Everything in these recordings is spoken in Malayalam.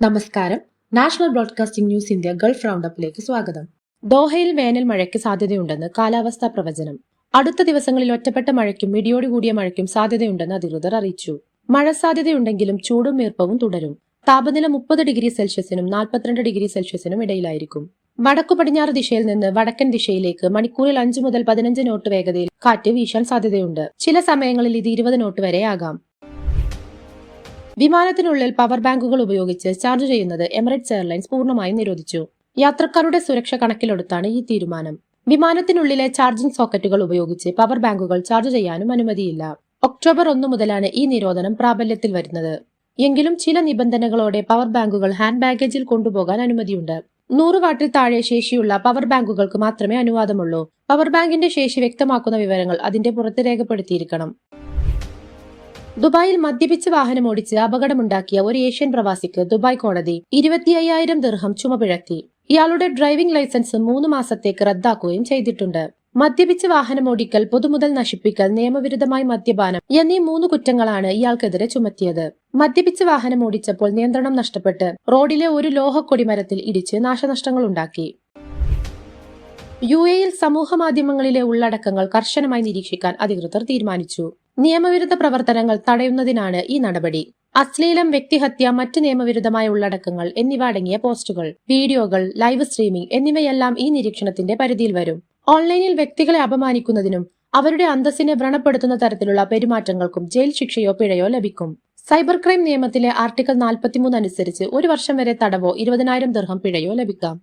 നമസ്കാരം. National broadcasting news India Gulf റൗണ്ടപ്പിലേക്ക് സ്വാഗതം. ദോഹയിൽ വേനൽ മഴയ്ക്ക് സാധ്യതയുണ്ടെന്ന് കാലാവസ്ഥാ പ്രവചനം. അടുത്ത ദിവസങ്ങളിൽ ഒറ്റപ്പെട്ട മഴയ്ക്കും ഇടിയോടുകൂടിയ മഴയ്ക്കും സാധ്യതയുണ്ടെന്ന് അധികൃതർ അറിയിച്ചു. മഴ സാധ്യതയുണ്ടെങ്കിലും ചൂടും ഈർപ്പവും തുടരും. താപനില 30 ഡിഗ്രി സെൽഷ്യസിനും 42 ഡിഗ്രി സെൽഷ്യസിനും ഇടയിലായിരിക്കും. വടക്കു പടിഞ്ഞാറ് ദിശയിൽ നിന്ന് വടക്കൻ ദിശയിലേക്ക് മണിക്കൂറിൽ 5 മുതൽ 15 നോട്ട് വേഗതയിൽ കാറ്റ് വീശാൻ സാധ്യതയുണ്ട്. ചില സമയങ്ങളിൽ ഇത് 20 നോട്ട് വരെ ആകാം. വിമാനത്തിനുള്ളിൽ പവർ ബാങ്കുകൾ ഉപയോഗിച്ച് ചാർജ് ചെയ്യുന്നത് എമിറേറ്റ്സ് എയർലൈൻസ് പൂർണ്ണമായും നിരോധിച്ചു. യാത്രക്കാരുടെ സുരക്ഷ കണക്കിലെടുത്താണ് ഈ തീരുമാനം. വിമാനത്തിനുള്ളിലെ ചാർജിംഗ് സോക്കറ്റുകൾ ഉപയോഗിച്ച് പവർ ബാങ്കുകൾ ചാർജ് ചെയ്യാനും അനുമതിയില്ല. ഒക്ടോബർ 1 മുതലാണ് ഈ നിരോധനം പ്രാബല്യത്തിൽ വരുന്നത്. എങ്കിലും ചില നിബന്ധനകളോടെ പവർ ബാങ്കുകൾ ഹാൻഡ് ബാഗേജിൽ കൊണ്ടുപോകാൻ അനുമതിയുണ്ട്. 100 വാട്ടിൽ താഴെ ശേഷിയുള്ള പവർ ബാങ്കുകൾക്ക് മാത്രമേ അനുവാദമുള്ളൂ. പവർ ബാങ്കിന്റെ ശേഷി വ്യക്തമാക്കുന്ന വിവരങ്ങൾ അതിന്റെ പുറത്ത് രേഖപ്പെടുത്തിയിരിക്കണം. ദുബായിൽ മദ്യപിച്ച് വാഹനമോടിച്ച് അപകടമുണ്ടാക്കിയ ഒരു ഏഷ്യൻ പ്രവാസിക്ക് ദുബായ് കോടതി 25,000 ദിർഹം ചുമപിഴക്കി. ഇയാളുടെ ഡ്രൈവിംഗ് ലൈസൻസ് 3 മാസത്തേക്ക് റദ്ദാക്കുകയും ചെയ്തിട്ടുണ്ട്. മദ്യപിച്ച് വാഹനമോടിക്കൽ, പൊതുമുതൽ നശിപ്പിക്കൽ, നിയമവിരുദ്ധമായി മദ്യപാനം എന്നീ 3 കുറ്റങ്ങളാണ് ഇയാൾക്കെതിരെ ചുമത്തിയത്. മദ്യപിച്ച് വാഹനമോടിച്ചപ്പോൾ നിയന്ത്രണം നഷ്ടപ്പെട്ട് റോഡിലെ ഒരു ലോഹക്കൊടിമരത്തിൽ ഇടിച്ച് നാശനഷ്ടങ്ങളുണ്ടാക്കി. UAE-യിൽ സമൂഹ മാധ്യമങ്ങളിലെ ഉള്ളടക്കങ്ങൾ കർശനമായി നിരീക്ഷിക്കാൻ അധികൃതർ തീരുമാനിച്ചു. നിയമവിരുദ്ധ പ്രവർത്തനങ്ങൾ തടയുന്നതിനാണ് ഈ നടപടി. അശ്ലീലം, വ്യക്തിഹത്യ, മറ്റ് നിയമവിരുദ്ധമായ ഉള്ളടക്കങ്ങൾ എന്നിവ അടങ്ങിയ പോസ്റ്റുകൾ, വീഡിയോകൾ, ലൈവ് സ്ട്രീമിംഗ് എന്നിവയെല്ലാം ഈ നിരീക്ഷണത്തിന്റെ പരിധിയിൽ വരും. ഓൺലൈനിൽ വ്യക്തികളെ അപമാനിക്കുന്നതിനും അവരുടെ അന്തസ്സിനെ വ്രണപ്പെടുത്തുന്ന തരത്തിലുള്ള പെരുമാറ്റങ്ങൾക്കും ജയിൽ ശിക്ഷയോ പിഴയോ ലഭിക്കും. സൈബർ ക്രൈം നിയമത്തിലെ ആർട്ടിക്കിൾ 43 അനുസരിച്ച് 1 വർഷം വരെ തടവോ 20,000 ദിർഹം പിഴയോ ലഭിക്കാം.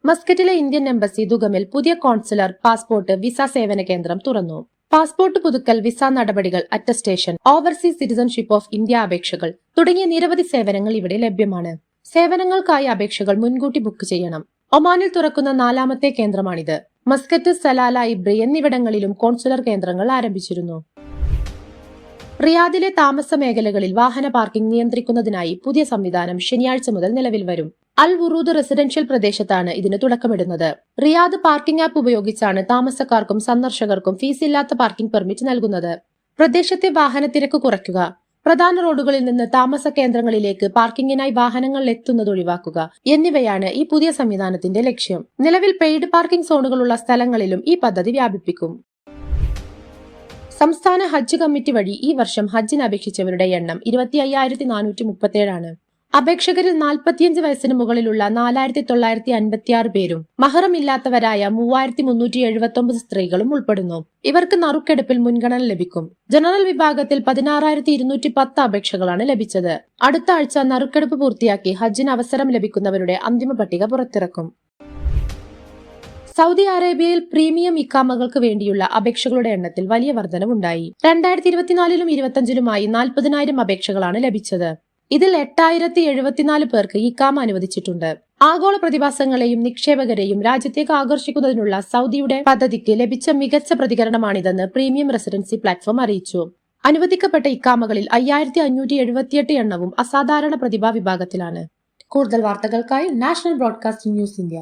മസ്കറ്റിലെ ഇന്ത്യൻ എംബസി ദുഗമിൽ പുതിയ കോൺസുലർ, പാസ്പോർട്ട്, വിസ സേവന കേന്ദ്രം തുറന്നു. പാസ്പോർട്ട് പുതുക്കൽ, വിസ നടപടികൾ, attestation, overseas citizenship of India അപേക്ഷകൾ തുടങ്ങിയ നിരവധി സേവനങ്ങൾ ഇവിടെ ലഭ്യമാണ്. സേവനങ്ങൾക്കായി അപേക്ഷകൾ മുൻകൂട്ടി ബുക്ക് ചെയ്യണം. ഒമാനിൽ തുറക്കുന്ന 4ാമത്തെ കേന്ദ്രമാണിത്. മസ്കറ്റ്, സലാല, ഇബ്രി എന്നിവിടങ്ങളിലും കോൺസുലർ കേന്ദ്രങ്ങൾ ആരംഭിച്ചിരുന്നു. റിയാദിലെ താമസ മേഖലകളിൽ വാഹന പാർക്കിംഗ് നിയന്ത്രിക്കുന്നതിനായി പുതിയ സംവിധാനം ശനിയാഴ്ച മുതൽ നിലവിൽ വരും. അൽ വുറൂദ് റെസിഡൻഷ്യൽ പ്രദേശത്താണ് ഇതിന് തുടക്കമിടുന്നത്. റിയാദ് പാർക്കിംഗ് ആപ്പ് ഉപയോഗിച്ചാണ് താമസക്കാർക്കും സന്ദർശകർക്കും ഫീസില്ലാത്ത പാർക്കിംഗ് പെർമിറ്റ് നൽകുന്നത്. പ്രദേശത്തെ വാഹനത്തിരക്ക് കുറയ്ക്കുക, പ്രധാന റോഡുകളിൽ നിന്ന് താമസ കേന്ദ്രങ്ങളിലേക്ക് പാർക്കിങ്ങിനായി വാഹനങ്ങൾ എത്തുന്നത് ഒഴിവാക്കുക എന്നിവയാണ് ഈ പുതിയ സംവിധാനത്തിന്റെ ലക്ഷ്യം. നിലവിൽ പെയ്ഡ് പാർക്കിംഗ് സോണുകളുള്ള സ്ഥലങ്ങളിലും ഈ പദ്ധതി വ്യാപിപ്പിക്കും. സംസ്ഥാന ഹജ്ജ് കമ്മിറ്റി വഴി ഈ വർഷം ഹജ്ജിന് അപേക്ഷിച്ചവരുടെ എണ്ണം 25,437 ആണ്. അപേക്ഷകരിൽ 45 വയസ്സിന് മുകളിലുള്ള 4,956 പേരും മഹറം ഇല്ലാത്തവരായ 3,379 സ്ത്രീകളും ഉൾപ്പെടുന്നു. ഇവർക്ക് നറുക്കെടുപ്പിൽ മുൻഗണന ലഭിക്കും. ജനറൽ വിഭാഗത്തിൽ 16,210 അപേക്ഷകളാണ് ലഭിച്ചത്. അടുത്ത ആഴ്ച നറുക്കെടുപ്പ് പൂർത്തിയാക്കി ഹജ്ജിന് അവസരം ലഭിക്കുന്നവരുടെ അന്തിമ പട്ടിക പുറത്തിറക്കും. സൗദി അറേബ്യയിൽ പ്രീമിയം ഇക്കാമകൾക്ക് വേണ്ടിയുള്ള അപേക്ഷകളുടെ എണ്ണത്തിൽ വലിയ വർധനവുണ്ടായി. 2024-ലും 2025-ലുമായി 40,000 അപേക്ഷകളാണ് ലഭിച്ചത്. ഇതിൽ 8,074 പേർക്ക് ഇക്കാമ അനുവദിച്ചിട്ടുണ്ട്. ആഗോള പ്രതിഭാസങ്ങളെയും നിക്ഷേപകരെയും രാജ്യത്തേക്ക് ആകർഷിക്കുന്നതിനുള്ള സൗദിയുടെ പദ്ധതിക്ക് ലഭിച്ച മികച്ച പ്രതികരണമാണിതെന്ന് പ്രീമിയം റെസിഡൻസി പ്ലാറ്റ്ഫോം അറിയിച്ചു. അനുവദിക്കപ്പെട്ട ഇക്കാമകളിൽ 5,578 എണ്ണവും അസാധാരണ പ്രതിഭാ വിഭാഗത്തിലാണ്. കൂടുതൽ വാർത്തകൾക്കായി നാഷണൽ ബ്രോഡ്കാസ്റ്റിംഗ് ന്യൂസ് ഇന്ത്യ